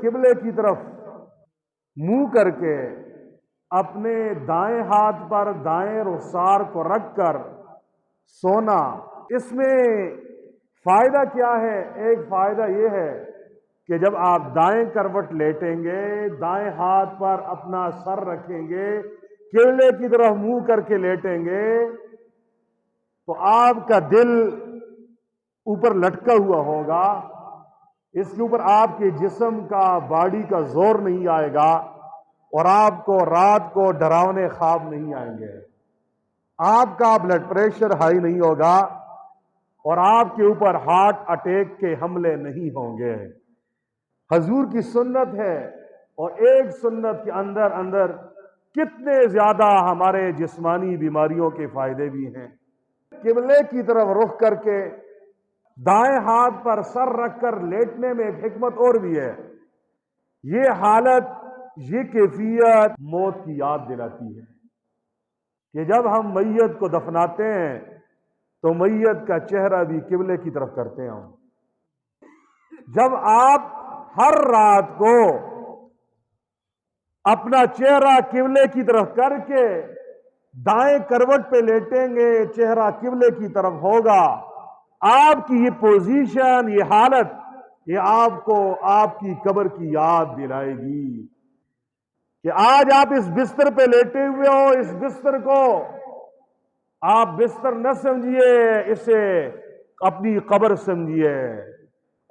قبلے کی طرف منہ کر کے اپنے دائیں ہاتھ پر دائیں رخسار کو رکھ کر سونا، اس میں فائدہ کیا ہے؟ ایک فائدہ یہ ہے کہ جب آپ دائیں کروٹ لیٹیں گے، دائیں ہاتھ پر اپنا سر رکھیں گے، قبلے کی طرف منہ کر کے لیٹیں گے، تو آپ کا دل اوپر لٹکا ہوا ہوگا، اس کے اوپر آپ کے جسم کا، باڈی کا زور نہیں آئے گا، اور آپ کو رات کو ڈراونے خواب نہیں آئیں گے، آپ کا بلڈ پریشر ہائی نہیں ہوگا، اور آپ کے اوپر ہارٹ اٹیک کے حملے نہیں ہوں گے۔ حضور کی سنت ہے، اور ایک سنت کے اندر اندر کتنے زیادہ ہمارے جسمانی بیماریوں کے فائدے بھی ہیں۔ قبلے کی طرف رخ کر کے دائیں ہاتھ پر سر رکھ کر لیٹنے میں ایک حکمت اور بھی ہے۔ یہ حالت، یہ کیفیت موت کی یاد دلاتی ہے کہ جب ہم میت کو دفناتے ہیں تو میت کا چہرہ بھی قبلے کی طرف کرتے ہیں۔ جب آپ ہر رات کو اپنا چہرہ قبلے کی طرف کر کے دائیں کروٹ پہ لیٹیں گے، چہرہ قبلے کی طرف ہوگا، آپ کی یہ پوزیشن، یہ حالت، یہ آپ کو آپ کی قبر کی یاد دلائے گی کہ آج آپ اس بستر پہ لیٹے ہوئے ہو، اس بستر کو آپ بستر نہ سمجھیے، اسے اپنی قبر سمجھیے،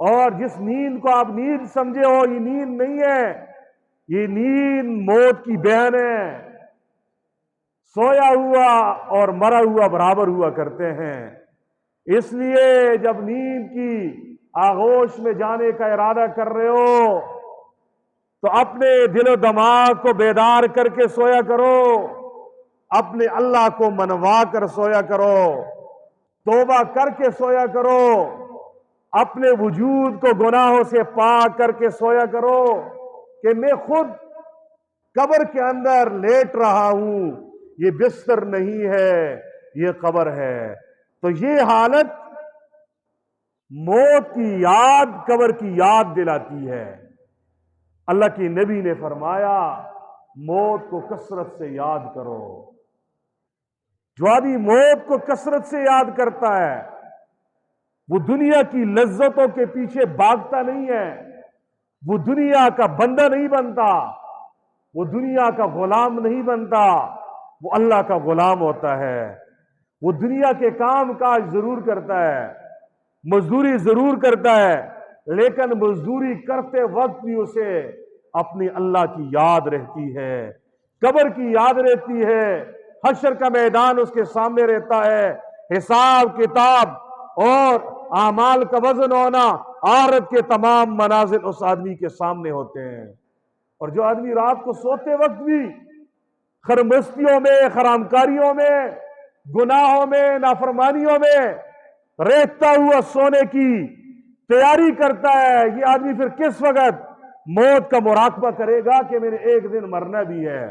اور جس نیند کو آپ نیند سمجھے ہو، یہ نیند نہیں ہے، یہ نیند موت کی بہن ہے۔ سویا ہوا اور مرا ہوا برابر ہوا کرتے ہیں، اس لیے جب نیند کی آغوش میں جانے کا ارادہ کر رہے ہو تو اپنے دل و دماغ کو بیدار کر کے سویا کرو، اپنے اللہ کو منوا کر سویا کرو، توبہ کر کے سویا کرو، اپنے وجود کو گناہوں سے پاک کر کے سویا کرو کہ میں خود قبر کے اندر لیٹ رہا ہوں، یہ بستر نہیں ہے، یہ قبر ہے۔ تو یہ حالت موت کی یاد، قبر کی یاد دلاتی ہے۔ اللہ کی نبی نے فرمایا موت کو کثرت سے یاد کرو۔ جو آدمی موت کو کثرت سے یاد کرتا ہے وہ دنیا کی لذتوں کے پیچھے بھاگتا نہیں ہے، وہ دنیا کا بندہ نہیں بنتا، وہ دنیا کا غلام نہیں بنتا، وہ اللہ کا غلام ہوتا ہے۔ وہ دنیا کے کام کاج ضرور کرتا ہے، مزدوری ضرور کرتا ہے، لیکن مزدوری کرتے وقت بھی اسے اپنی اللہ کی یاد رہتی ہے، قبر کی یاد رہتی ہے، حشر کا میدان اس کے سامنے رہتا ہے، حساب کتاب اور اعمال کا وزن ہونا، آخرت کے تمام منازل اس آدمی کے سامنے ہوتے ہیں۔ اور جو آدمی رات کو سوتے وقت بھی خرمستیوں میں، حرامکاریوں میں، گناہوں میں، نافرمانیوں میں رہتا ہوا سونے کی تیاری کرتا ہے، یہ آدمی پھر کس وقت موت کا مراقبہ کرے گا کہ میں نے ایک دن مرنا بھی ہے۔